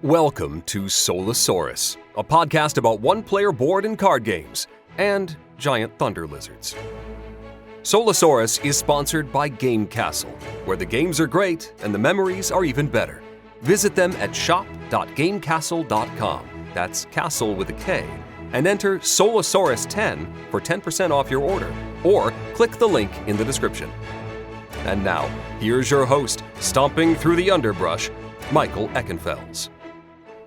Welcome to Solosaurus, a podcast about one-player board and card games and giant thunder lizards. Solosaurus is sponsored by Game Castle, where the games are great and the memories are even better. Visit them at shop.gamecastle.com, that's castle with a K, and enter Solosaurus 10 for 10% off your order, or click the link in the description. And now, here's your host, stomping through the underbrush, Michael Eckenfels.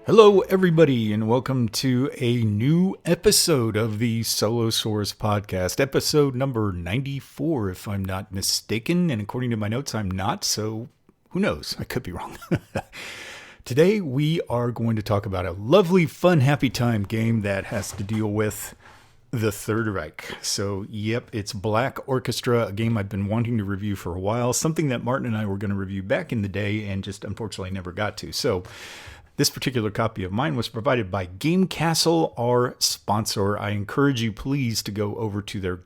Hello, everybody, and welcome to a new episode of the Solosaurus podcast, episode number 94, if I'm not mistaken. And according to my notes, I'm not, so who knows? I could be wrong. Today, we are going to talk about a lovely, fun, happy time game that has to deal with the Third Reich. So, yep, it's Black Orchestra, a game I've been wanting to review for a while, something that Martin and I were going to review back in the day and just unfortunately never got to. So, this particular copy of mine was provided by Game Castle, our sponsor. I encourage you, please, to go over to their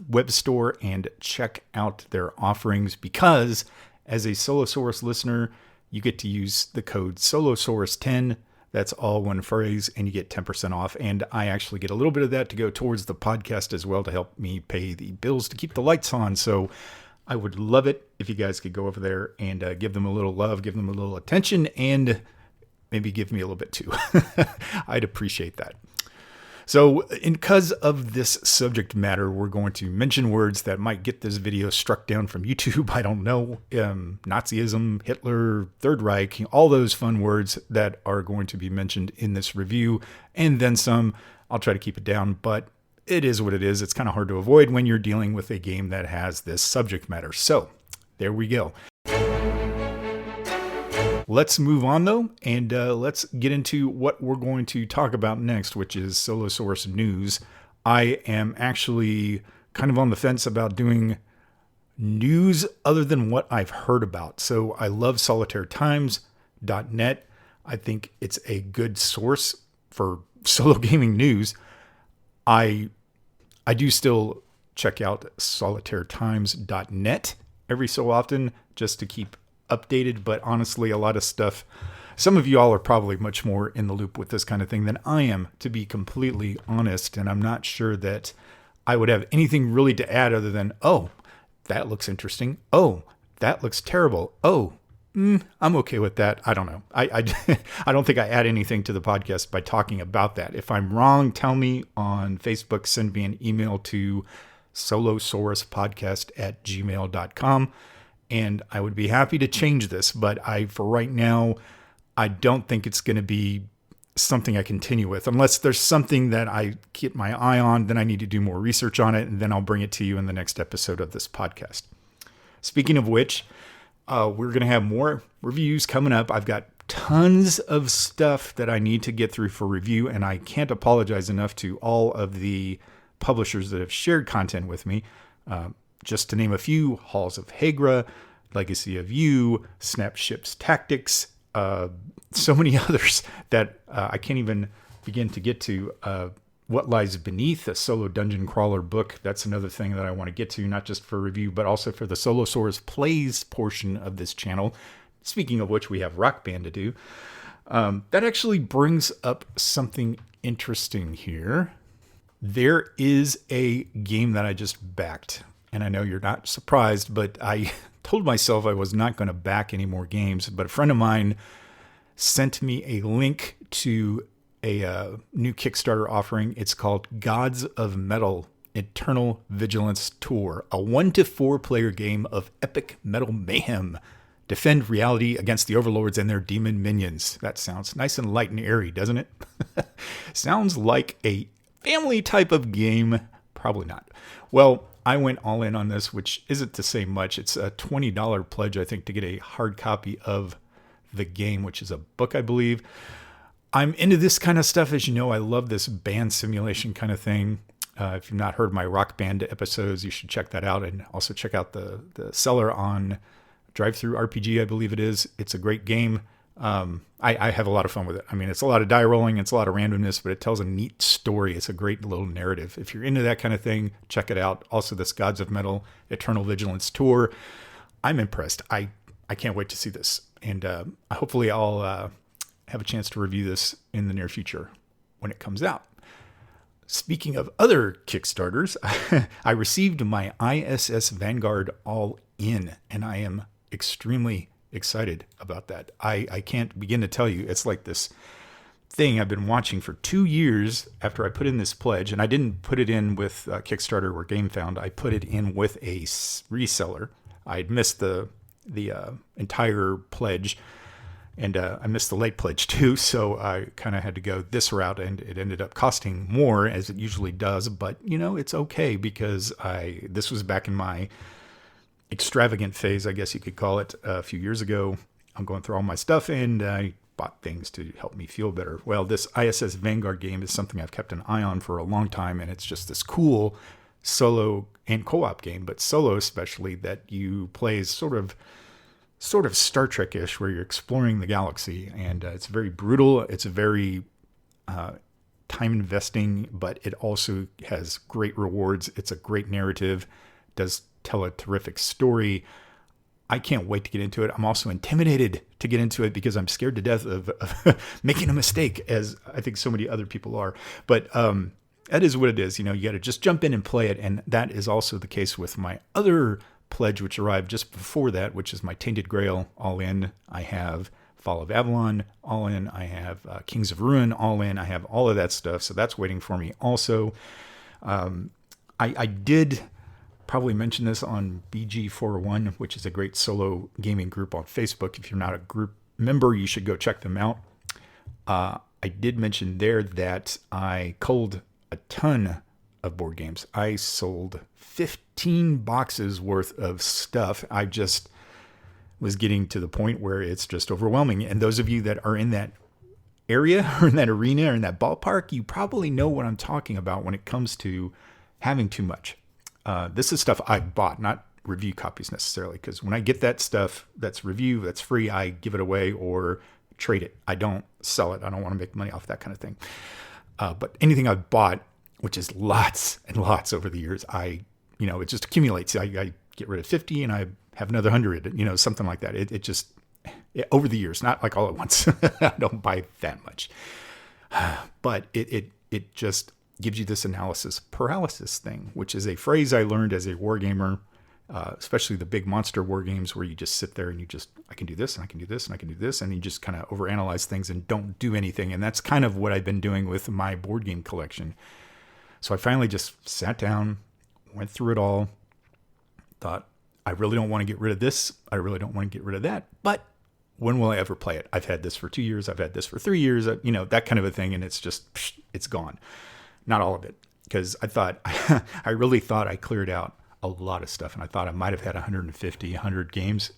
web store and check out their offerings because, as a Solosaurus listener, you get to use the code Solosaurus10. That's all one phrase, and you get 10% off. And I actually get a little bit of that to go towards the podcast as well to help me pay the bills to keep the lights on. So I would love it if you guys could go over there and give them a little love, give them a little attention, and maybe give me a little bit too. I'd appreciate that. So because of this subject matter, we're going to mention words that might get this video struck down from YouTube. I don't know. Nazism, Hitler, Third Reich, all those fun words that are going to be mentioned in this review. And then some. I'll try to keep it down, but it is what it is. It's kind of hard to avoid when you're dealing with a game that has this subject matter. So there we go. Let's move on, though, and let's get into what we're going to talk about next, which is Solosaurus news. I am actually kind of on the fence about doing news other than what I've heard about. So I love SolitaireTimes.net. I think it's a good source for solo gaming news. I do still check out SolitaireTimes.net every so often just to keep updated, but honestly, a lot of stuff, some of you all are probably much more in the loop with this kind of thing than I am, to be completely honest, and I'm not sure that I would have anything really to add other than, oh, that looks interesting. Oh, that looks terrible. Oh, I'm okay with that. I don't know. I don't think I add anything to the podcast by talking about that. If I'm wrong, tell me on Facebook, send me an email to solosauruspodcast@gmail.com. And I would be happy to change this, but for right now, I don't think it's going to be something I continue with. Unless there's something that I get my eye on, then I need to do more research on it, and then I'll bring it to you in the next episode of this podcast. Speaking of which, we're going to have more reviews coming up. I've got tons of stuff that I need to get through for review, and I can't apologize enough to all of the publishers that have shared content with me. Just to name a few, Halls of Hagra, Legacy of You, Snapship's Tactics, so many others that I can't even begin to get to. What Lies Beneath, a solo dungeon crawler book. That's another thing that I want to get to, not just for review, but also for the Solosaurus Plays portion of this channel. Speaking of which, we have Rock Band to do. That actually brings up something interesting here. There is a game that I just backed. And I know you're not surprised, but I told myself I was not going to back any more games. But a friend of mine sent me a link to a new Kickstarter offering. It's called Gods of Metal Eternal Vigilance Tour, a 1 to 4 player game of epic metal mayhem. Defend reality against the overlords and their demon minions. That sounds nice and light and airy, doesn't it? Sounds like a family type of game. Probably not. Well, I went all in on this, which isn't to say much. It's a $20 pledge, I think, to get a hard copy of the game, which is a book, I believe. I'm into this kind of stuff. As you know, I love this band simulation kind of thing. If you've not heard my Rock Band episodes, you should check that out. And also check out the seller on Drive-Thru RPG, I believe it is. It's a great game. I have a lot of fun with it. I mean, it's a lot of die rolling, it's a lot of randomness, but it tells a neat story. It's a great little narrative. If you're into that kind of thing, check it out. Also, this Gods of Metal Eternal Vigilance Tour. I'm impressed. I can't wait to see this. And hopefully I'll have a chance to review this in the near future when it comes out. Speaking of other Kickstarters, I received my ISS Vanguard all-in, and I am extremely excited about that. I can't begin to tell you. It's like this thing I've been watching for 2 years after I put in this pledge, and I didn't put it in with Kickstarter or GameFound. I put it in with a reseller. I'd missed the entire pledge, and I missed the late pledge too, so I kind of had to go this route, and it ended up costing more, as it usually does, but it's okay, because this was back in my extravagant phase, I guess you could call it, a few years ago. I'm going through all my stuff, and I bought things to help me feel better. Well, this ISS Vanguard game is something I've kept an eye on for a long time, and it's just this cool solo and co-op game, but solo especially, that you play as sort of Star Trek-ish, where you're exploring the galaxy, and it's very brutal. It's very time investing, but it also has great rewards. It's a great narrative, does tell a terrific story. I can't wait to get into it. I'm also intimidated to get into it because I'm scared to death of making a mistake, as I think so many other people are. But that is what it is. You got to just jump in and play it, and that is also the case with my other pledge, which arrived just before that, which is my Tainted Grail all-in. I have Fall of Avalon all-in. I have Kings of Ruin all-in. I have all of that stuff, so that's waiting for me also. I did probably mention this on BG401, which is a great solo gaming group on Facebook. If you're not a group member, you should go check them out. I did mention there that I culled a ton of board games. I sold 15 boxes worth of stuff. I just was getting to the point where it's just overwhelming. And those of you that are in that area or in that arena or in that ballpark, you probably know what I'm talking about when it comes to having too much. This is stuff I bought, not review copies necessarily, because when I get that stuff that's review, that's free, I give it away or trade it. I don't sell it. I don't want to make money off that kind of thing. But anything I've bought, which is lots and lots over the years, it just accumulates. I get rid of 50 and I have another 100, something like that. It just, over the years, not like all at once. I don't buy that much. But it just gives you this analysis paralysis thing, which is a phrase I learned as a wargamer, especially the big monster war games where you just sit there and I can do this and I can do this and I can do this, and you just kind of overanalyze things and don't do anything. And that's kind of what I've been doing with my board game collection. So I finally just sat down, went through it all, thought, I really don't want to get rid of this. I really don't want to get rid of that. But when will I ever play it? I've had this for 2 years. I've had this for 3 years, that kind of a thing. And it's just, it's gone. Not all of it. Because I really thought I cleared out a lot of stuff. And I thought I might have had 150, 100 games.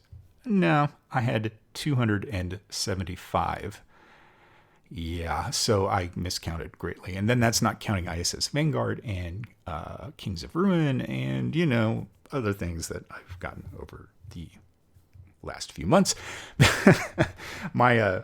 No, I had 275. Yeah, so I miscounted greatly. And then that's not counting ISS Vanguard and Kings of Ruin and, other things that I've gotten over the last few months. My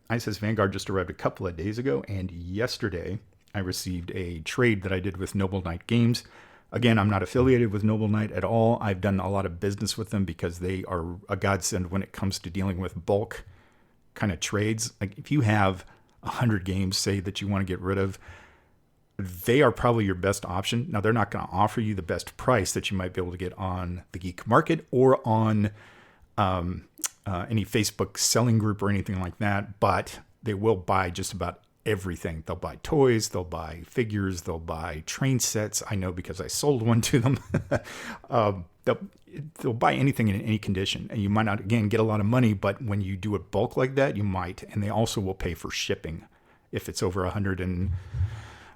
ISS Vanguard just arrived a couple of days ago, and yesterday I received a trade that I did with Noble Knight Games. Again, I'm not affiliated with Noble Knight at all. I've done a lot of business with them because they are a godsend when it comes to dealing with bulk kind of trades. Like if you have 100 games, say, that you want to get rid of, they are probably your best option. Now, they're not going to offer you the best price that you might be able to get on the Geek Market or on any Facebook selling group or anything like that, but they will buy just about everything. They'll buy toys, they'll buy figures, they'll buy train sets. I know because I sold one to them. They'll buy anything in any condition, and you might not, again, get a lot of money, but when you do it bulk like that, you might. And they also will pay for shipping if it's over 100 and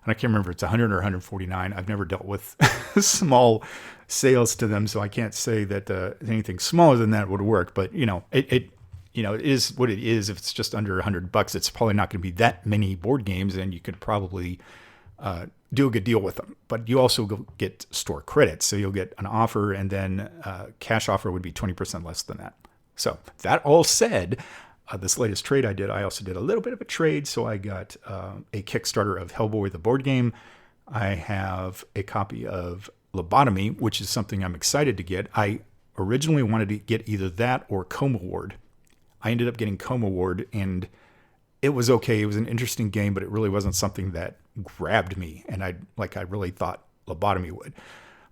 I can't remember if it's 100 or 149. I've never dealt with small sales to them, so I can't say that anything smaller than that would work. But it is what it is. If it's just under $100, it's probably not going to be that many board games, and you could probably do a good deal with them. But you also get store credits, so you'll get an offer, and then cash offer would be 20% less than that. So that all said, this latest trade I did, I also did a little bit of a trade. So I got a Kickstarter of Hellboy the board game. I have a copy of Lobotomy, which is something I'm excited to get. I originally wanted to get either that or Coma Ward. I ended up getting Coma Ward, and it was okay. It was an interesting game, but it really wasn't something that grabbed me. And I really thought Lobotomy would.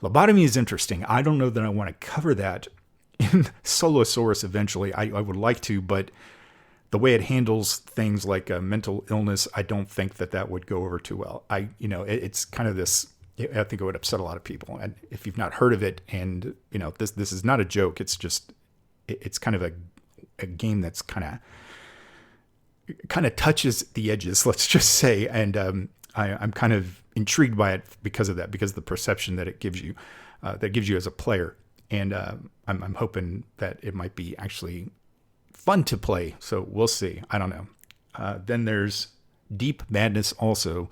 Lobotomy is interesting. I don't know that I want to cover that in Solosaurus eventually. I would like to, but the way it handles things like mental illness, I don't think that would go over too well. It's kind of this, I think it would upset a lot of people. And if you've not heard of it, and this is not a joke, it's just, it's kind of a game that's kind of touches the edges, let's just say. And I'm kind of intrigued by it because of that, because of the perception that it gives you as a player. And I'm hoping that it might be actually fun to play. So we'll see. I don't know. Then there's Deep Madness also,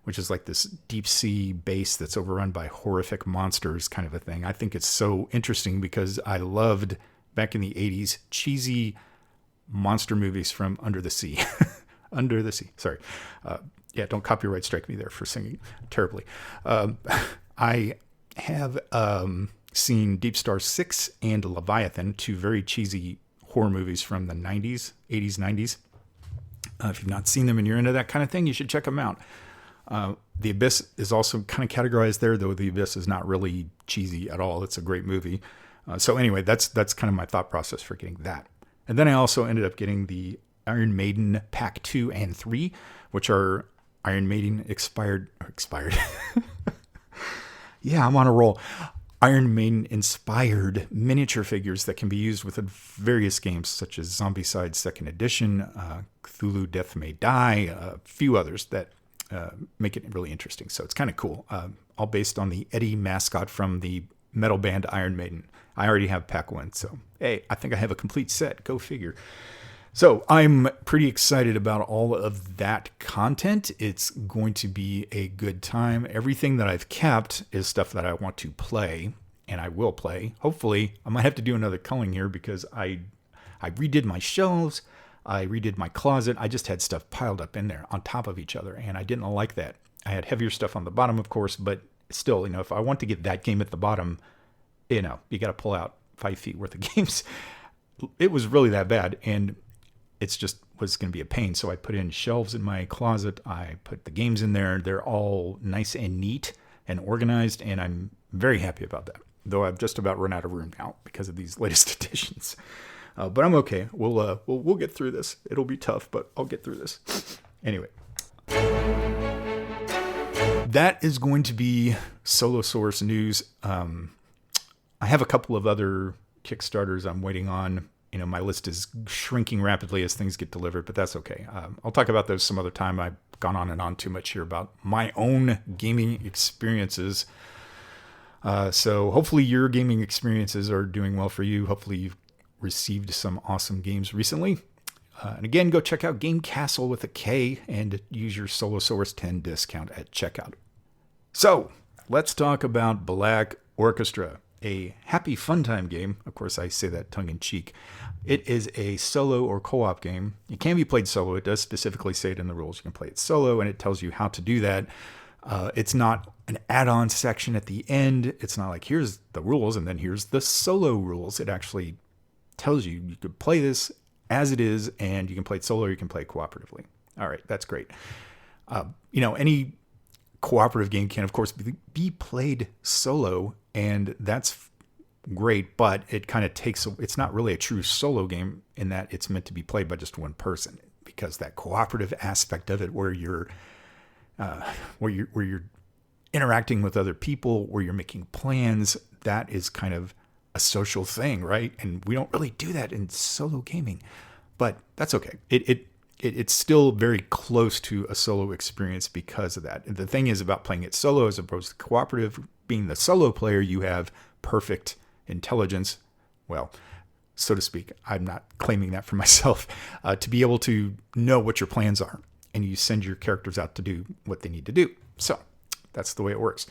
which is like this deep sea base that's overrun by horrific monsters kind of a thing. I think it's so interesting because I loved, back in the 80s, cheesy monster movies from under the sea. Under the sea. Sorry. Don't copyright strike me there for singing terribly. I have seen Deep Star 6 and Leviathan, two very cheesy horror movies from the 90s, 80s, 90s. If you've not seen them and you're into that kind of thing, you should check them out. The Abyss is also kind of categorized there, though The Abyss is not really cheesy at all. It's a great movie. So anyway, that's kind of my thought process for getting that. And then I also ended up getting the Iron Maiden Pack 2 and 3, which are Iron Maiden expired. Yeah, I'm on a roll. Iron Maiden inspired miniature figures that can be used with various games such as Zombicide 2nd Edition, Cthulhu Death May Die, a few others that make it really interesting. So it's kind of cool. All based on the Eddie mascot from the metal band Iron Maiden. I already have Pack 1, so hey, I think I have a complete set. Go figure. So I'm pretty excited about all of that content. It's going to be a good time. Everything that I've kept is stuff that I want to play, and I will play. Hopefully, I might have to do another culling here because I redid my shelves. I redid my closet. I just had stuff piled up in there on top of each other, and I didn't like that. I had heavier stuff on the bottom, of course, but still, if I want to get that game at the bottom, you got to pull out 5 feet worth of games. It was really that bad, and it's just was going to be a pain. So I put in shelves in my closet. I put the games in there. They're all nice and neat and organized, and I'm very happy about that. Though I've just about run out of room now because of these latest editions. But I'm okay. We'll get through this. It'll be tough, but I'll get through this. Anyway. That is going to be Solosaurus news. I have a couple of other Kickstarters I'm waiting on. My list is shrinking rapidly as things get delivered, but that's okay. I'll talk about those some other time. I've gone on and on too much here about my own gaming experiences. So hopefully your gaming experiences are doing well for you. Hopefully you've received some awesome games recently. And again, go check out Game Castle with a K and use your Solosaurus 10 discount at checkout. So let's talk about Black Orchestra, a happy fun time game. Of course, I say that tongue in cheek. It is a solo or co-op game. It can be played solo. It does specifically say it in the rules. You can play it solo, and it tells you how to do that. It's not an add-on section at the end. It's not like, here's the rules, and then here's the solo rules. It actually tells you could play this as it is, and you can play it solo or you can play it cooperatively. All right, that's great. Any cooperative game can, of course, be played solo, and that's great, but it kind of it's not really a true solo game in that it's meant to be played by just one person, because that cooperative aspect of it where you're interacting with other people, where you're making plans, that is kind of a social thing, right? And we don't really do that in solo gaming, but that's okay. It's still very close to a solo experience because of that. And the thing is about playing it solo as opposed to cooperative, being the solo player, you have perfect intelligence. Well, so to speak. I'm not claiming that for myself. To be able to know what your plans are, and you send your characters out to do what they need to do. So that's the way it works.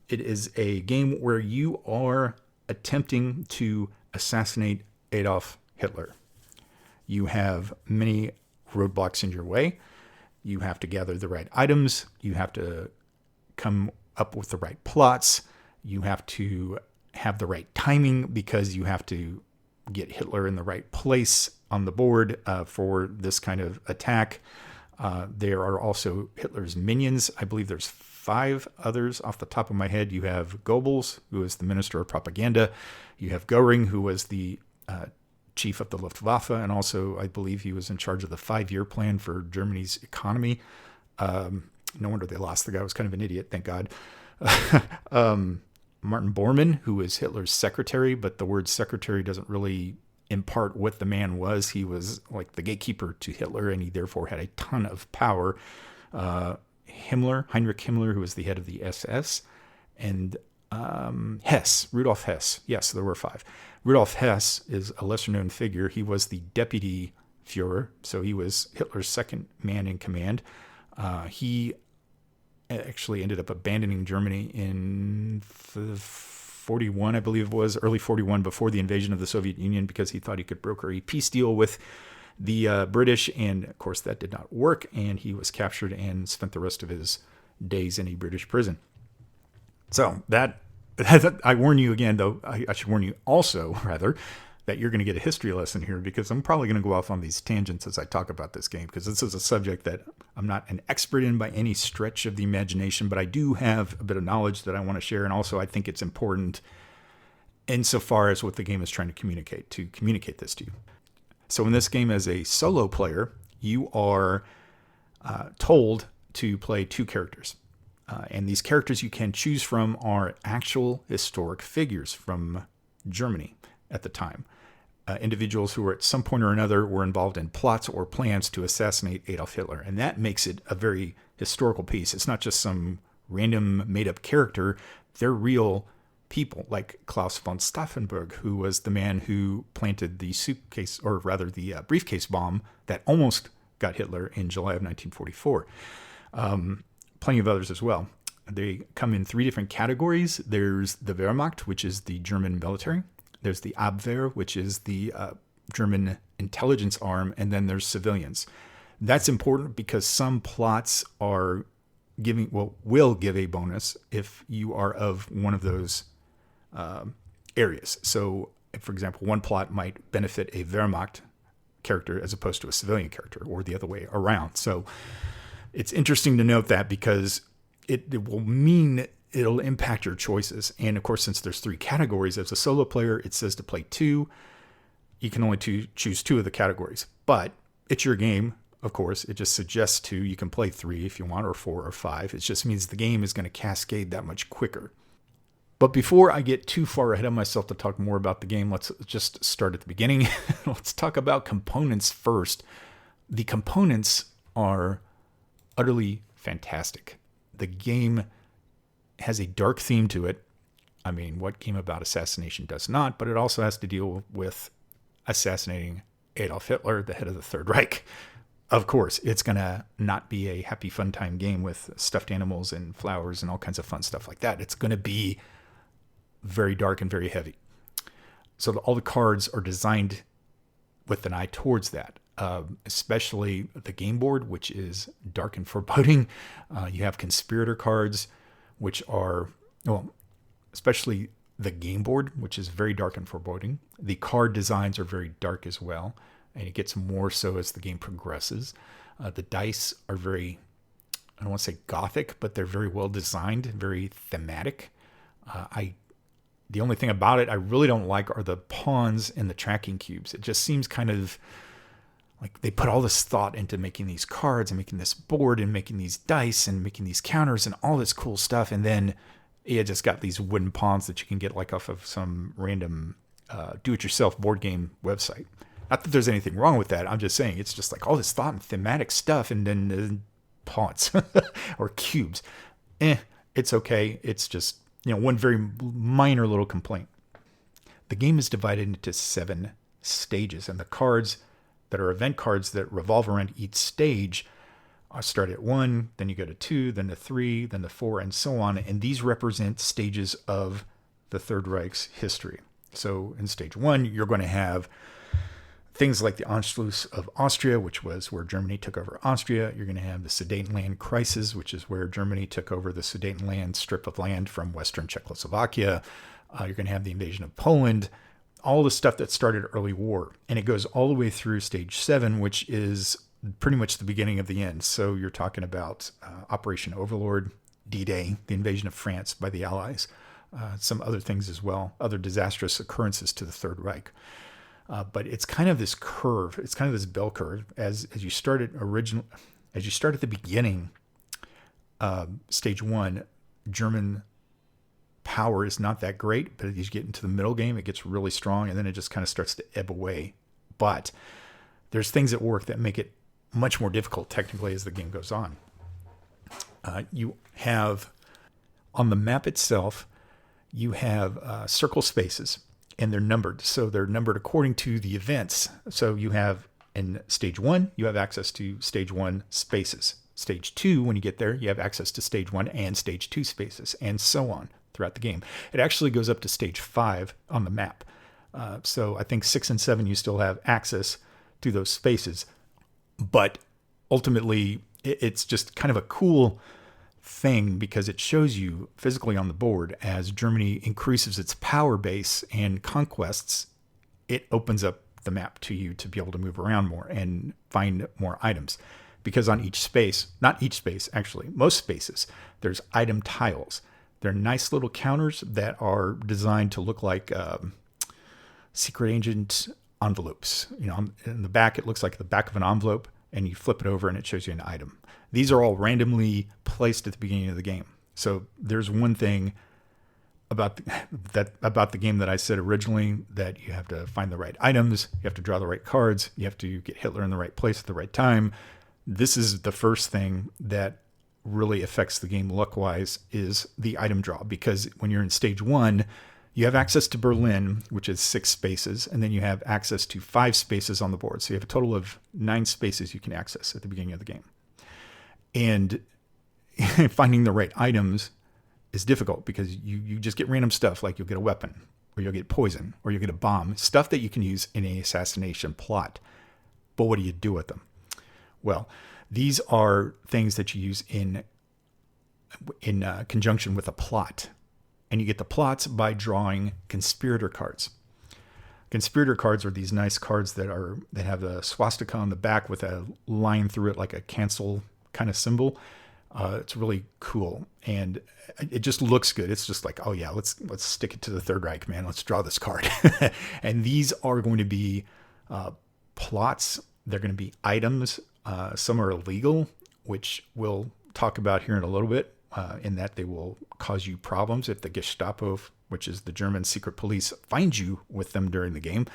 It is a game where you are attempting to assassinate Adolf Hitler. You have many roadblocks in your way. You have to gather the right items. You have to come up with the right plots. You have to have the right timing because you have to get Hitler in the right place on the board for this kind of attack. There are also Hitler's minions. I believe there's 5 others off the top of my head. You have Goebbels, who is the Minister of Propaganda. You have Goering, who was the chief of the Luftwaffe, and also I believe he was in charge of the 5-year plan for Germany's economy. No wonder they lost. The guy was kind of an idiot, thank God. Martin Bormann, who was Hitler's secretary, but the word secretary doesn't really impart what the man was. He was like the gatekeeper to Hitler, and he therefore had a ton of power. Heinrich Himmler, who was the head of the SS, and Rudolf Hess. Yes, there were 5. Rudolf Hess is a lesser-known figure. He was the deputy Führer, so he was Hitler's second man in command. He actually ended up abandoning Germany in 41, I believe it was, early 41, before the invasion of the Soviet Union, because he thought he could broker a peace deal with the British, and of course that did not work, and he was captured and spent the rest of his days in a British prison. So that I warn you again, though, I should warn you also, rather, that you're going to get a history lesson here, because I'm probably going to go off on these tangents as I talk about this game, because this is a subject that I'm not an expert in by any stretch of the imagination, but I do have a bit of knowledge that I want to share, and also I think it's important insofar as what the game is trying to communicate this to you. So in this game, as a solo player, you are told to play 2 characters. And these characters you can choose from are actual historic figures from Germany at the time. Individuals who were at some point or another were involved in plots or plans to assassinate Adolf Hitler. And that makes it a very historical piece. It's not just some random made-up character. They're real people, like Klaus von Stauffenberg, who was the man who planted the suitcase, or rather the briefcase bomb that almost got Hitler in July of 1944. Plenty of others as well. They come in 3 different categories. There's the Wehrmacht, which is the German military. There's the Abwehr, which is the German intelligence arm, and then there's civilians. That's important because some plots are will give a bonus if you are of one of those areas. So, for example, one plot might benefit a Wehrmacht character as opposed to a civilian character, or the other way around. So it's interesting to note that, because it will mean it'll impact your choices. And of course, since there's 3 categories, as a solo player, it says to play 2. You can only choose 2 of the categories, but it's your game. Of course, it just suggests 2. You can play 3 if you want, or 4 or 5. It just means the game is going to cascade that much quicker. But before I get too far ahead of myself to talk more about the game, let's just start at the beginning. Let's talk about components first. The components are utterly fantastic. The game has a dark theme to it. I mean, what game about assassination does not? But it also has to deal with assassinating Adolf Hitler, the head of the Third Reich. Of course, it's going to not be a happy, fun time game with stuffed animals and flowers and all kinds of fun stuff like that. It's going to be very dark and very heavy. So all the cards are designed with an eye towards that. Especially the game board, which is dark and foreboding. You have conspirator cards, which are, especially the game board, which is very dark and foreboding. The card designs are very dark as well, and it gets more so as the game progresses. The dice are very, I don't want to say gothic, but they're very well designed, very thematic. The only thing about it I really don't like are the pawns and the tracking cubes. It just seems kind of like they put all this thought into making these cards and making this board and making these dice and making these counters and all this cool stuff. And then you just got these wooden pawns that you can get like off of some random do-it-yourself board game website. Not that there's anything wrong with that. I'm just saying it's just like all this thought and thematic stuff, and then pawns or cubes. It's okay. It's just, one very minor little complaint. The game is divided into 7 stages, and the cards that are event cards that revolve around each stage start at 1, then you go to 2, then to 3, then to 4, and so on. And these represent stages of the Third Reich's history. So in stage 1, you're going to have things like the Anschluss of Austria, which was where Germany took over Austria. You're going to have the Sudetenland Crisis, which is where Germany took over the Sudetenland strip of land from Western Czechoslovakia. You're going to have the invasion of Poland. all the stuff that started early war. And it goes all the way through stage 7, which is pretty much the beginning of the end. So you're talking about Operation Overlord, D-Day, the invasion of France by the Allies, some other things as well, other disastrous occurrences to the Third Reich. But it's kind of this curve. It's kind of this bell curve. As you start at the beginning, stage 1, German power is not that great, but as you get into the middle game, it gets really strong, and then it just kind of starts to ebb away. But there's things at work that make it much more difficult technically as the game goes on. You have, on the map itself, you have circle spaces, and they're numbered. So they're numbered according to the events. So you have, in stage 1, you have access to stage 1 spaces. Stage 2, when you get there, you have access to stage 1 and stage 2 spaces, and so on throughout the game. It actually goes up to stage 5 on the map. So I think 6 and 7, you still have access to those spaces. But ultimately, it's just kind of a cool thing because it shows you physically on the board as Germany increases its power base and conquests, it opens up the map to you to be able to move around more and find more items. Because on each space, not each space actually, most spaces, there's item tiles. They're nice little counters that are designed to look like secret agent envelopes. You know, in the back, it looks like the back of an envelope, and you flip it over and it shows you an item. These are all randomly placed at the beginning of the game. So there's one thing about the game that I said originally, that you have to find the right items, you have to draw the right cards, you have to get Hitler in the right place at the right time. This is the first thing that really affects the game luck-wise, is the item draw. Because when you're in stage 1, you have access to Berlin, which is 6 spaces, and then you have access to 5 spaces on the board. So you have a total of 9 spaces you can access at the beginning of the game. And finding the right items is difficult because you just get random stuff, like you'll get a weapon, or you'll get poison, or you'll get a bomb, stuff that you can use in an assassination plot. But what do you do with them? Well, these are things that you use in conjunction with a plot. And you get the plots by drawing conspirator cards. Conspirator cards are these nice cards that have a swastika on the back with a line through it, like a cancel kind of symbol. It's really cool, and it just looks good. It's just like, oh yeah, let's stick it to the Third Reich, man. Let's draw this card. And these are going to be plots. They're going to be items. Some are illegal, which we'll talk about here in a little bit, in that they will cause you problems if the Gestapo, which is the German secret police, finds you with them during the game.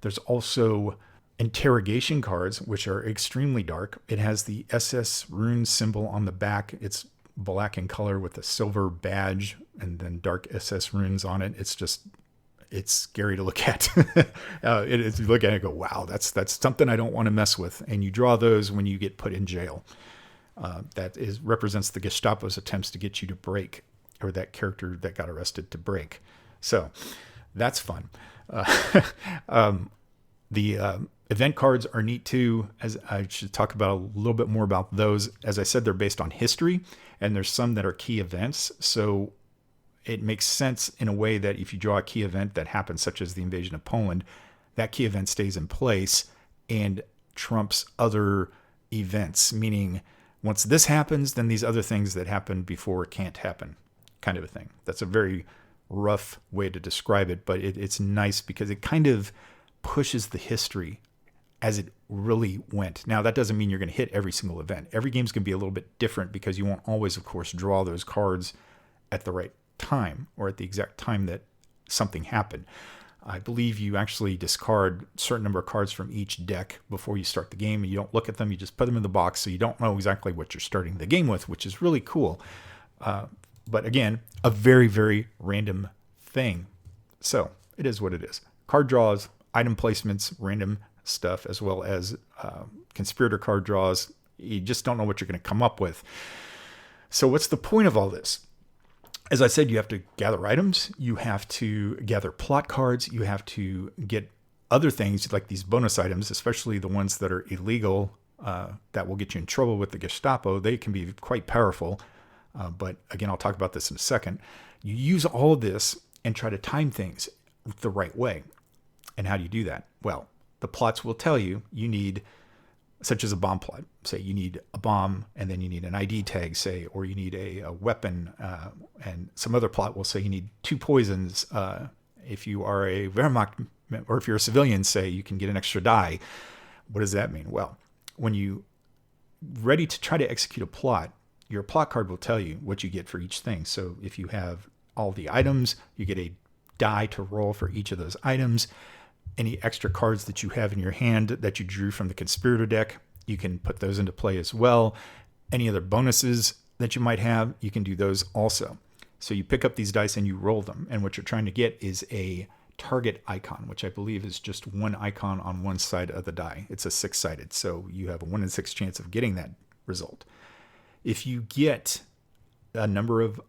There's also interrogation cards, which are extremely dark. It has the SS rune symbol on the back. It's black in color with a silver badge and then dark SS runes on it. It's scary to look at. If you look at it and go, wow, that's something I don't want to mess with. And you draw those when you get put in jail. That represents the Gestapo's attempts to get you to break, or that character that got arrested to break. So that's fun. The event cards are neat too. As I should talk about a little bit more about those. As I said, they're based on history, and there's some that are key events. So it makes sense in a way that if you draw a key event that happens, such as the invasion of Poland, that key event stays in place and trumps other events, meaning once this happens, then these other things that happened before can't happen, kind of a thing. That's a very rough way to describe it, but it's nice because it kind of pushes the history as it really went. Now, that doesn't mean you're going to hit every single event. Every game's going to be a little bit different because you won't always, of course, draw those cards at the right time or at the exact time that something happened. I believe you actually discard a certain number of cards from each deck before you start the game, and you don't look at them. You just put them in the box, so you don't know exactly what you're starting the game with, which is really cool. But again, a very, very random thing. So it is what it is. Card draws, item placements, random stuff, as well as conspirator card draws. You just don't know what you're going to come up with. So what's the point of all this? As I said, you have to gather items, you have to gather plot cards, you have to get other things like these bonus items, especially the ones that are illegal, that will get you in trouble with the Gestapo. They can be quite powerful, but again, I'll talk about this in a second. You use all of this and try to time things the right way. And how do you do that? Well, the plots will tell you need, such as a bomb plot. Say you need a bomb, and then you need an ID tag, say, or you need a weapon. And some other plot will say you need 2 poisons. If you are a Wehrmacht, or if you're a civilian, say you can get an extra die. What does that mean? Well, when you ready to try to execute a plot, your plot card will tell you what you get for each thing. So if you have all the items, you get a die to roll for each of those items. Any extra cards that you have in your hand that you drew from the conspirator deck, you can put those into play as well. Any other bonuses that you might have, you can do those also. So you pick up these dice and you roll them. And what you're trying to get is a target icon, which I believe is just one icon on one side of the die. It's a 6-sided, so you have a 1 in 6 chance of getting that result. If you get a number of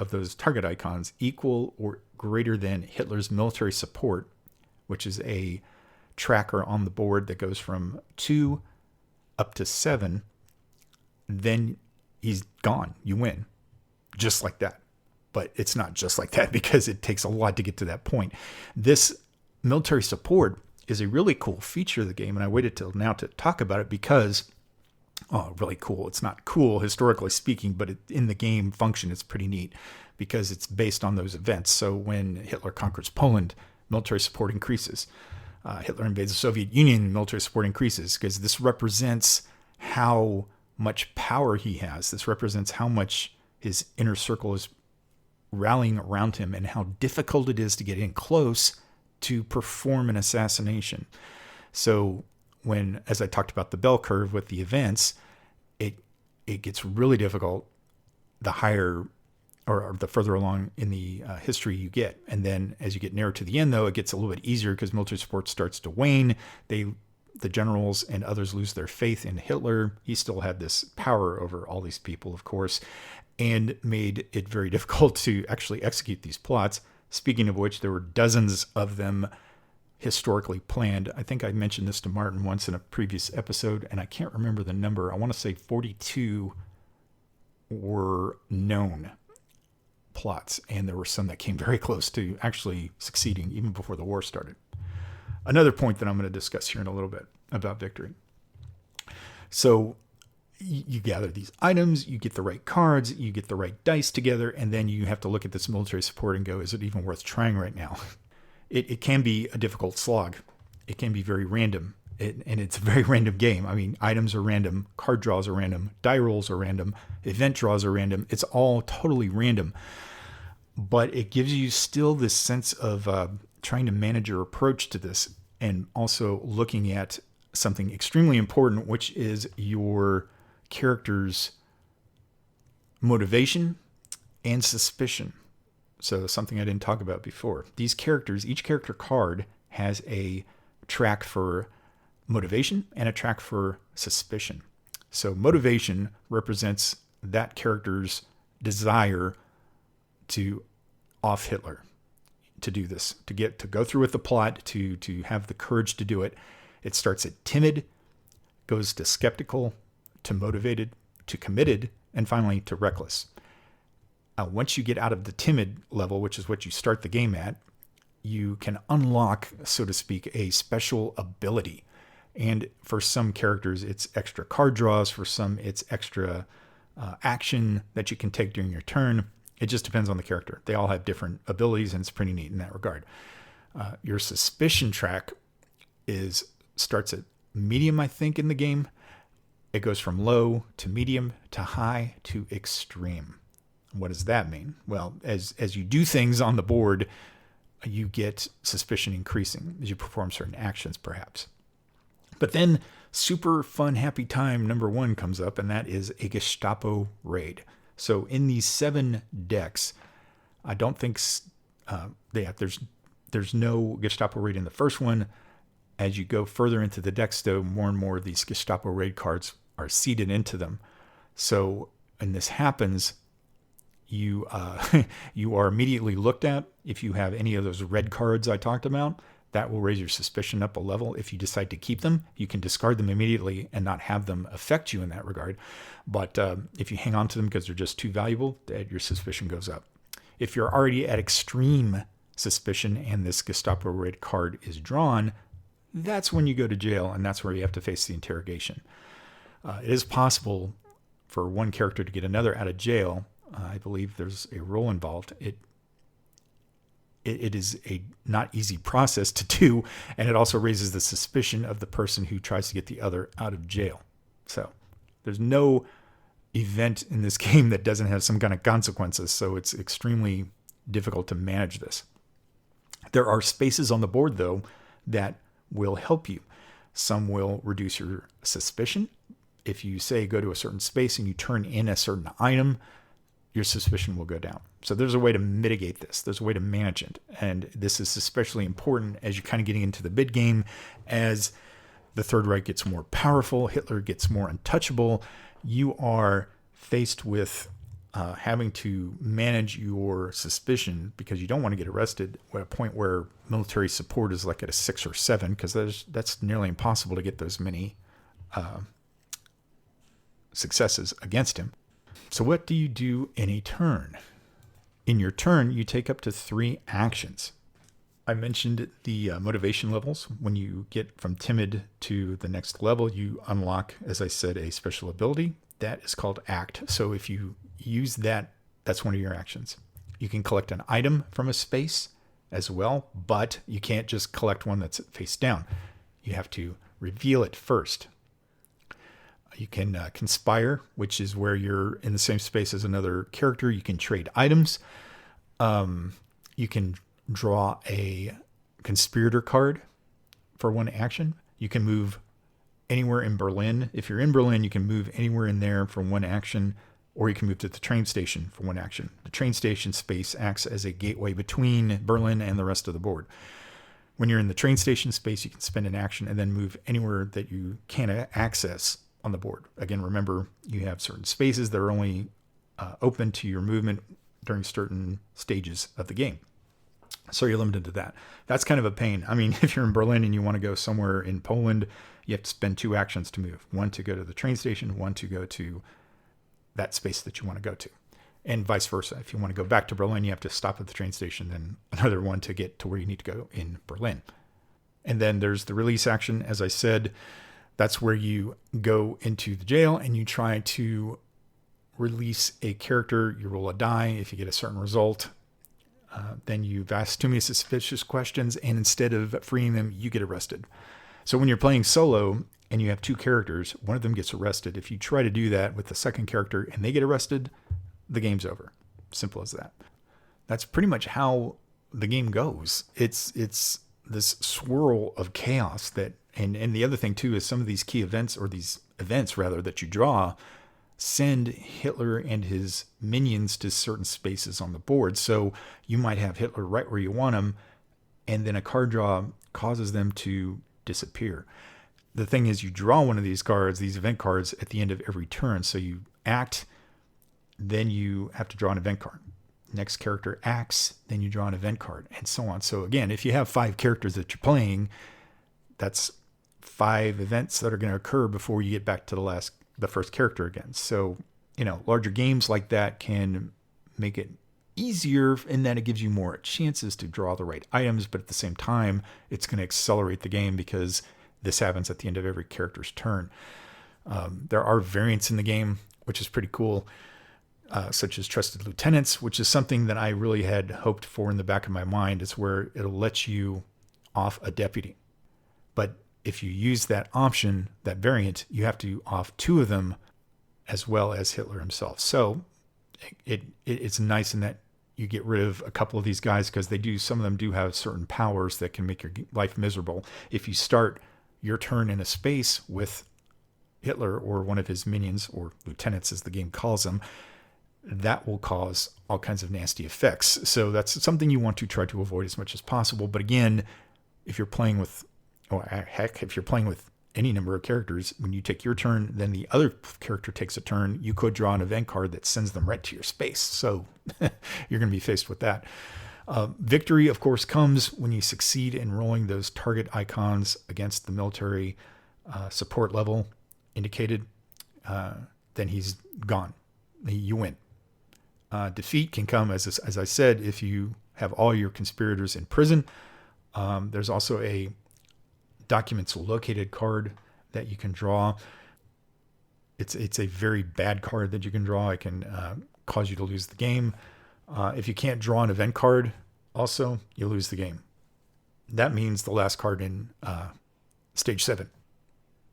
those target icons equal or greater than Hitler's military support, which is a tracker on the board that goes from 2 up to 7, then he's gone. You win. Just like that. But it's not just like that, because it takes a lot to get to that point. This military support is a really cool feature of the game, and I waited till now to talk about it because, really cool. It's not cool historically speaking, but in the game function, it's pretty neat because it's based on those events. So when Hitler conquers Poland, military support increases. Hitler invades the Soviet Union, military support increases, because this represents how much power he has. This represents how much his inner circle is rallying around him and how difficult it is to get in close to perform an assassination. So when, as I talked about the bell curve with the events, it gets really difficult the higher or the further along in the history you get. And then as you get nearer to the end, though, it gets a little bit easier because military support starts to wane. The generals and others lose their faith in Hitler. He still had this power over all these people, of course, and made it very difficult to actually execute these plots. Speaking of which, there were dozens of them historically planned. I think I mentioned this to Martin once in a previous episode, and I can't remember the number. I want to say 42 were known plots, and there were some that came very close to actually succeeding even before the war started. Another point that I'm going to discuss here in a little bit about victory. So you gather these items, you get the right cards, you get the right dice together, and then you have to look at this military support and go, is it even worth trying right now? It can be a difficult slog. It can be very random, and it's a very random game. I mean, items are random, card draws are random, die rolls are random, event draws are random. It's all totally random, but it gives you still this sense of trying to manage your approach to this, and also looking at something extremely important, which is your character's motivation and suspicion. So something I didn't talk about before. These characters, each character card has a track for motivation and a track for suspicion. So motivation represents that character's desire to off Hitler, to do this, to go through with the plot, to have the courage to do it. It starts at timid, goes to skeptical, to motivated, to committed, and finally to reckless. Once you get out of the timid level, which is what you start the game at, you can unlock, so to speak, a special ability. And for some characters, it's extra card draws. For some, it's extra action that you can take during your turn. It just depends on the character. They all have different abilities, and it's pretty neat in that regard. Your suspicion track starts at medium, I think, in the game. It goes from low to medium to high to extreme. What does that mean? Well, as you do things on the board, you get suspicion increasing as you perform certain actions, perhaps. But then super fun, happy time number 1 comes up, and that is a Gestapo raid. So in these 7 decks, I don't think there's no Gestapo raid in the first one. As you go further into the decks, though, more and more of these Gestapo raid cards are seeded into them. So when this happens, you are immediately looked at. If you have any of those red cards I talked about, that will raise your suspicion up a level. If you decide to keep them, you can discard them immediately and not have them affect you in that regard. But if you hang on to them because they're just too valuable, your suspicion goes up. If you're already at extreme suspicion and this Gestapo raid card is drawn, that's when you go to jail, and that's where you have to face the interrogation. It is possible for one character to get another out of jail. I believe there's a role involved. It is a not easy process to do, and it also raises the suspicion of the person who tries to get the other out of jail. So there's no event in this game that doesn't have some kind of consequences, so it's extremely difficult to manage this. There are spaces on the board, though, that will help you. Some will reduce your suspicion. If you say go to a certain space and you turn in a certain item, your suspicion will go down. So there's a way to mitigate this. There's a way to manage it. And this is especially important as you're kind of getting into the mid game. As the Third Reich gets more powerful, Hitler gets more untouchable, you are faced with having to manage your suspicion because you don't want to get arrested at a point where military support is like at a 6 or 7, because that's nearly impossible to get those many successes against him. So what do you do in a turn? In your turn, you take up to 3 actions. I mentioned the motivation levels. When you get from timid to the next level, you unlock, as I said, a special ability. That is called Act. So if you use that, that's one of your actions. You can collect an item from a space as well, but you can't just collect one that's face down. You have to reveal it first. You can conspire, which is where you're in the same space as another character. You can trade items. You can draw a conspirator card for one action. You can move anywhere in Berlin. If you're in Berlin, you can move anywhere in there for one action, or you can move to the train station for one action. The train station space acts as a gateway between Berlin and the rest of the board. When you're in the train station space, you can spend an action and then move anywhere that you can access on the board. Again, remember, you have certain spaces that are only open to your movement during certain stages of the game. So you're limited to that. That's kind of a pain. I mean, if you're in Berlin and you want to go somewhere in Poland, you have to spend 2 actions to move. One to go to the train station, one to go to that space that you want to go to. And vice versa. If you want to go back to Berlin, you have to stop at the train station, then another one to get to where you need to go in Berlin. And then there's the release action. As I said, that's where you go into the jail and you try to release a character. You roll a die. If you get a certain result, then you've asked too many suspicious questions, and instead of freeing them, you get arrested. So when you're playing solo and you have 2 characters, one of them gets arrested. If you try to do that with the second character and they get arrested, the game's over. Simple as that. That's pretty much how the game goes. It's this swirl of chaos that, and the other thing too is some of these key events, or these events rather, that you draw send Hitler and his minions to certain spaces on the board. So you might have Hitler right where you want him, and then a card draw causes them to disappear. The thing is, you draw one of these cards, these event cards, at the end of every turn. So you act, then you have to draw an event card. Next character acts, then you draw an event card, and so on. So again, if you have 5 characters that you're playing, that's 5 events that are going to occur before you get back to the first character again. So, larger games like that can make it easier in that it gives you more chances to draw the right items, but at the same time, it's going to accelerate the game because this happens at the end of every character's turn. There are variants in the game, which is pretty cool, such as Trusted Lieutenants, which is something that I really had hoped for in the back of my mind. It's where it'll let you off a deputy. But if you use that option, that variant, you have to off 2 of them as well as Hitler himself. So it's nice in that you get rid of a couple of these guys because some of them do have certain powers that can make your life miserable. If you start your turn in a space with Hitler or one of his minions, or lieutenants as the game calls them, that will cause all kinds of nasty effects. So that's something you want to try to avoid as much as possible. But again, if you're playing with any number of characters, when you take your turn, then the other character takes a turn, you could draw an event card that sends them right to your space. So you're going to be faced with that. Victory, of course, comes when you succeed in rolling those target icons against the military support level indicated. Then he's gone. You win. Defeat can come, as I said, if you have all your conspirators in prison. There's also a documents located card that you can draw. It's a very bad card that you can draw. It can cause you to lose the game. If you can't draw an event card, also, you lose the game. That means the last card in stage 7.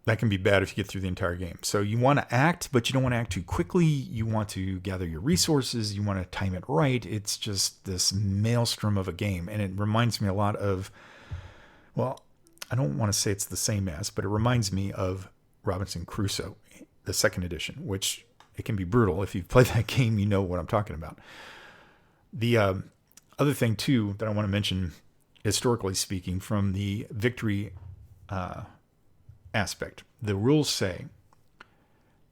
That can be bad if you get through the entire game. So you want to act, but you don't want to act too quickly. You want to gather your resources. You want to time it right. It's just this maelstrom of a game. And it reminds me a lot of, well, I don't want to say it's the same as, but it reminds me of Robinson Crusoe, the second edition, which it can be brutal. If you've played that game, you know what I'm talking about. The other thing, too, that I want to mention, historically speaking, from the victory aspect, the rules say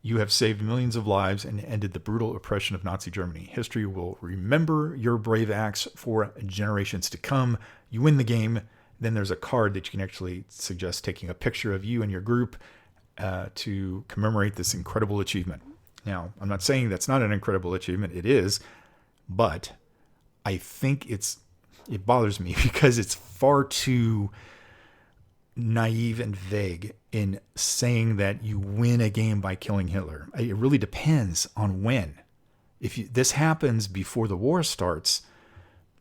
you have saved millions of lives and ended the brutal oppression of Nazi Germany. History will remember your brave acts for generations to come. You win the game. Then there's a card that you can actually suggest taking a picture of you and your group to commemorate this incredible achievement. Now, I'm not saying that's not an incredible achievement. It is, but I think it bothers me because it's far too naive and vague in saying that you win a game by killing Hitler. It really depends on when. If this happens before the war starts,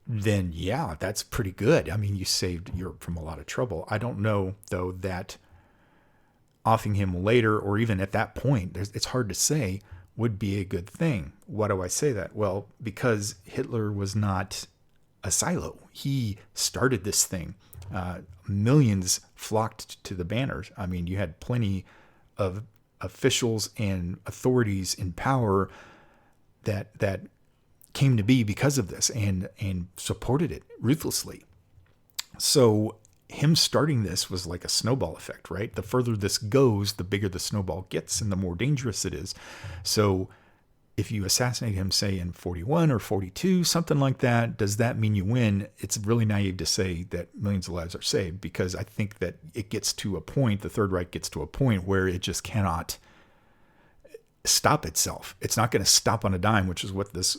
then yeah, that's pretty good. I mean, you saved Europe from a lot of trouble. I don't know, though, that offing him later or even at that point, it's hard to say, would be a good thing. Why do I say that? Well, because Hitler was not a silo. He started this thing. Millions flocked to the banners. I mean, you had plenty of officials and authorities in power that came to be because of this and supported it ruthlessly. So him starting this was like a snowball effect, right? The further this goes, the bigger the snowball gets and the more dangerous it is. So if you assassinate him, say in 41 or 42, something like that, does that mean you win? It's really naive to say that millions of lives are saved, because I think that it gets to a point, the Third Reich gets to a point where it just cannot stop itself. It's not going to stop on a dime, which is what this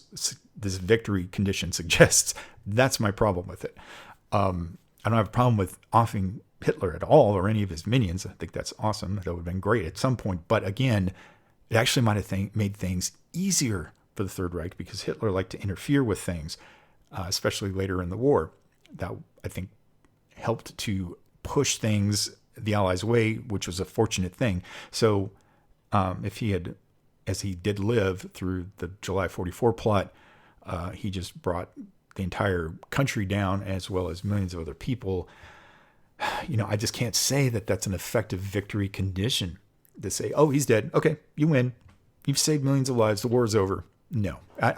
victory condition suggests. That's my problem with it. I don't have a problem with offing Hitler at all or any of his minions. I think that's awesome. That would have been great at some point. But again, it actually might have made things easier for the Third Reich, because Hitler liked to interfere with things, especially later in the war. That, I think, helped to push things the Allies' way, which was a fortunate thing. So if he had, as he did live through the July 44 plot, he just brought the entire country down, as well as millions of other people. I just can't say that that's an effective victory condition to say, oh, he's dead. Okay, you win. You've saved millions of lives. The war is over. No, I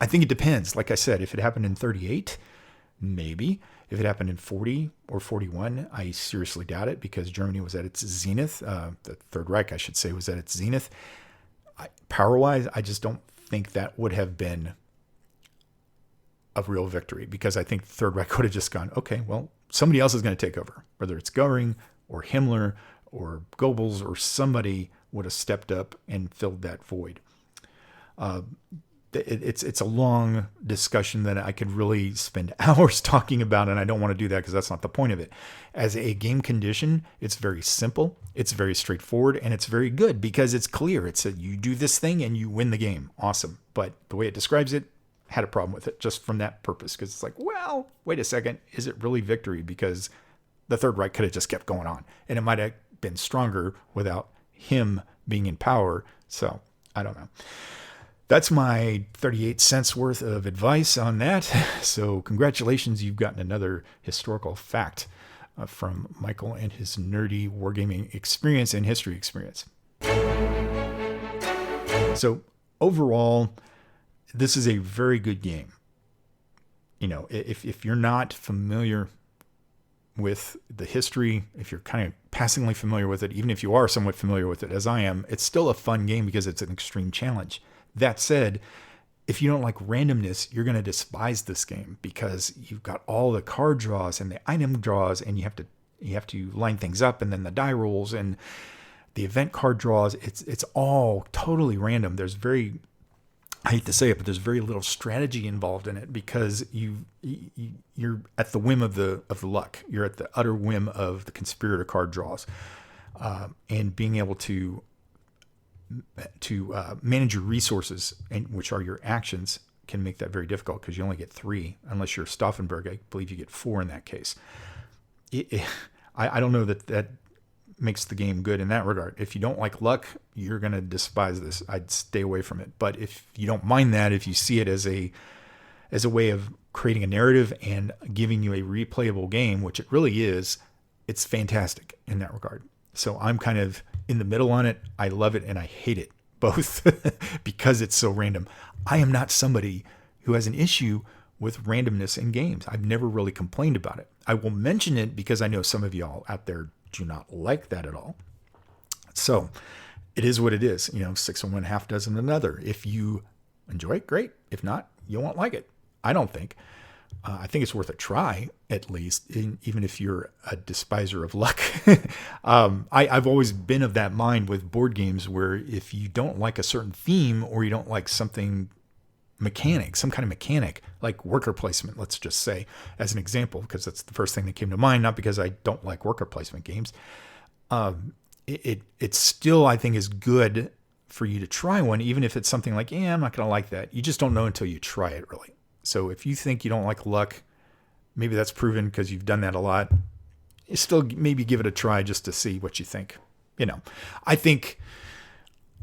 think it depends. Like I said, if it happened in 38, maybe. If it happened in 40 or 41, I seriously doubt it, because Germany was at its zenith. The Third Reich, I should say, was at its zenith. Power-wise, I just don't think that would have been a real victory, because I think the Third Reich would have just gone, okay, well, somebody else is going to take over, whether it's Goering or Himmler or Goebbels, or somebody would have stepped up and filled that void. It's a long discussion that I could really spend hours talking about, and I don't want to do that because that's not the point of it. As a game condition, it's very simple, it's very straightforward, and it's very good because it's clear. It's you do this thing and you win the game. Awesome. But the way it describes it, had a problem with it just from that purpose, because it's like, well, wait a second, is it really victory? Because the Third Reich could have just kept going on, and it might have been stronger without him being in power. So I don't know. That's my 38 cents worth of advice on that. So congratulations, you've gotten another historical fact from Michael and his nerdy wargaming experience and history experience. So overall, this is a very good game. If you're not familiar with the history, if you're kind of passingly familiar with it, even if you are somewhat familiar with it, as I am, it's still a fun game because it's an extreme challenge. That said, if you don't like randomness, you're going to despise this game, because you've got all the card draws and the item draws, and you have to line things up, and then the die rolls and the event card draws. It's all totally random. There's very I hate to say it, but there's very little strategy involved in it because you're at the whim of the luck. You're at the utter whim of the conspirator card draws, and being able to manage your resources, and which are your actions, can make that very difficult because you only get 3 unless you're Stauffenberg. I believe you get 4 in that case. I don't know that makes the game good in that regard. If you don't like luck, you're going to despise this. I'd stay away from it. But if you don't mind that, if you see it as a way of creating a narrative and giving you a replayable game, which it really is, it's fantastic in that regard. So I'm kind of in the middle on it. I love it and I hate it both because it's so random. I am not somebody who has an issue with randomness in games. I've never really complained about it. I will mention it because I know some of y'all out there do not like that at all. So it is what it is. 6 and 1 half dozen another. If you enjoy it, great. If not, you won't like it. I don't think. I think it's worth a try, at least, even if you're a despiser of luck. I've always been of that mind with board games where if you don't like a certain theme or you don't like something mechanic, some kind of mechanic, like worker placement, let's just say, as an example, because that's the first thing that came to mind, not because I don't like worker placement games. It still, I think, is good for you to try one, even if it's something like, I'm not going to like that. You just don't know until you try it, really. So if you think you don't like luck, maybe that's proven because you've done that a lot. You still maybe give it a try just to see what you think. I think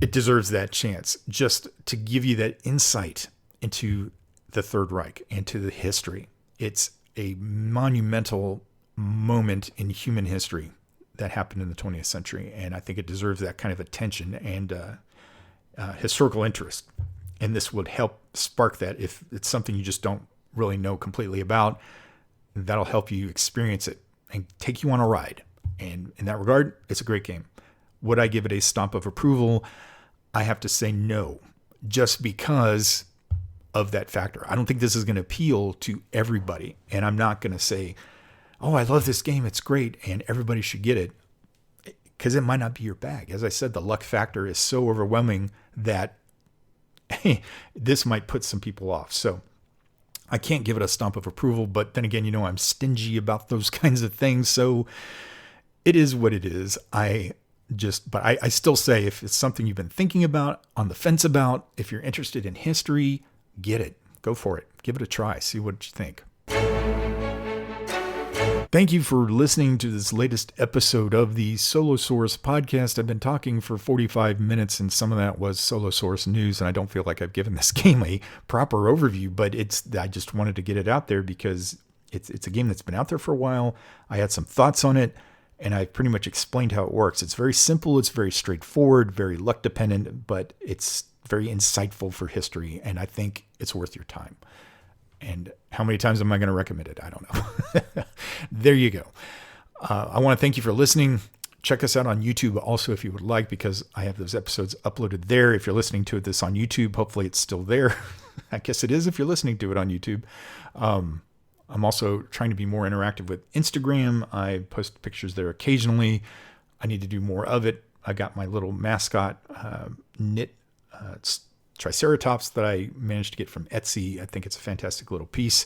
it deserves that chance just to give you that insight into the Third Reich and to the history. It's a monumental moment in human history that happened in the 20th century. And I think it deserves that kind of attention and historical interest. And this would help spark that. If it's something you just don't really know completely about, that'll help you experience it and take you on a ride. And in that regard, it's a great game. Would I give it a stamp of approval? I have to say no, just because of that factor. I don't think this is going to appeal to everybody. And I'm not going to say, I love this game, it's great, and everybody should get it, because it might not be your bag. As I said, the luck factor is so overwhelming that this might put some people off. So I can't give it a stamp of approval, but then again, I'm stingy about those kinds of things. So it is what it is. I still say, if it's something you've been thinking about, on the fence about, if you're interested in history, get it. Go for it. Give it a try. See what you think. Thank you for listening to this latest episode of the Solosaurus podcast. I've been talking for 45 minutes, and some of that was Solosaurus news, and I don't feel like I've given this game a proper overview, but I just wanted to get it out there because it's a game that's been out there for a while. I had some thoughts on it, and I've pretty much explained how it works. It's very simple, it's very straightforward, very luck dependent, but it's very insightful for history, and I think it's worth your time. And how many times am I going to recommend it? I don't know. There you go. I want to thank you for listening. Check us out on YouTube also if you would like, because I have those episodes uploaded there. If you're listening to this on YouTube, hopefully it's still there. I guess it is if you're listening to it on YouTube. I'm also trying to be more interactive with Instagram. I post pictures there occasionally. I need to do more of it. I got my little mascot knit Triceratops that I managed to get from Etsy. I think it's a fantastic little piece.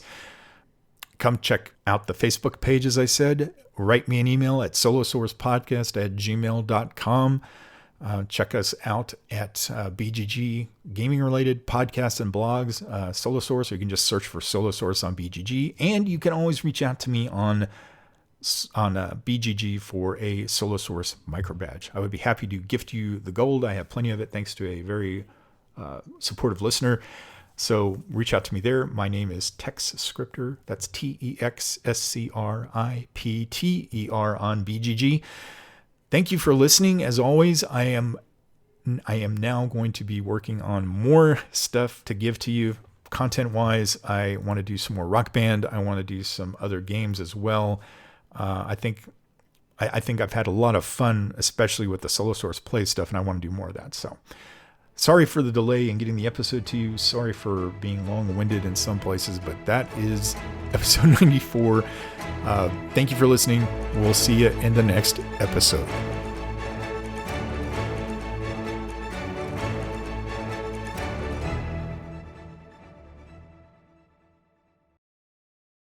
Come check out the Facebook page, as I said. Write me an email at solosauruspodcast@gmail.com. Check us out at BGG gaming-related podcasts and blogs, Solosaurus, or you can just search for Solosaurus on BGG. And you can always reach out to me on BGG for a Solosaurus micro badge. I would be happy to gift you the gold. I have plenty of it thanks to a very supportive listener. So reach out to me there. My name is TexScriptor. That's TexScripter on BGG. Thank you for listening. As always, I am now going to be working on more stuff to give to you content-wise. I want to do some more Rock Band. I want to do some other games as well. I think I've had a lot of fun, especially with the Solosaurus play stuff, and I want to do more of that. So sorry for the delay in getting the episode to you. Sorry for being long-winded in some places, but that is episode 94. Thank you for listening. We'll see you in the next episode.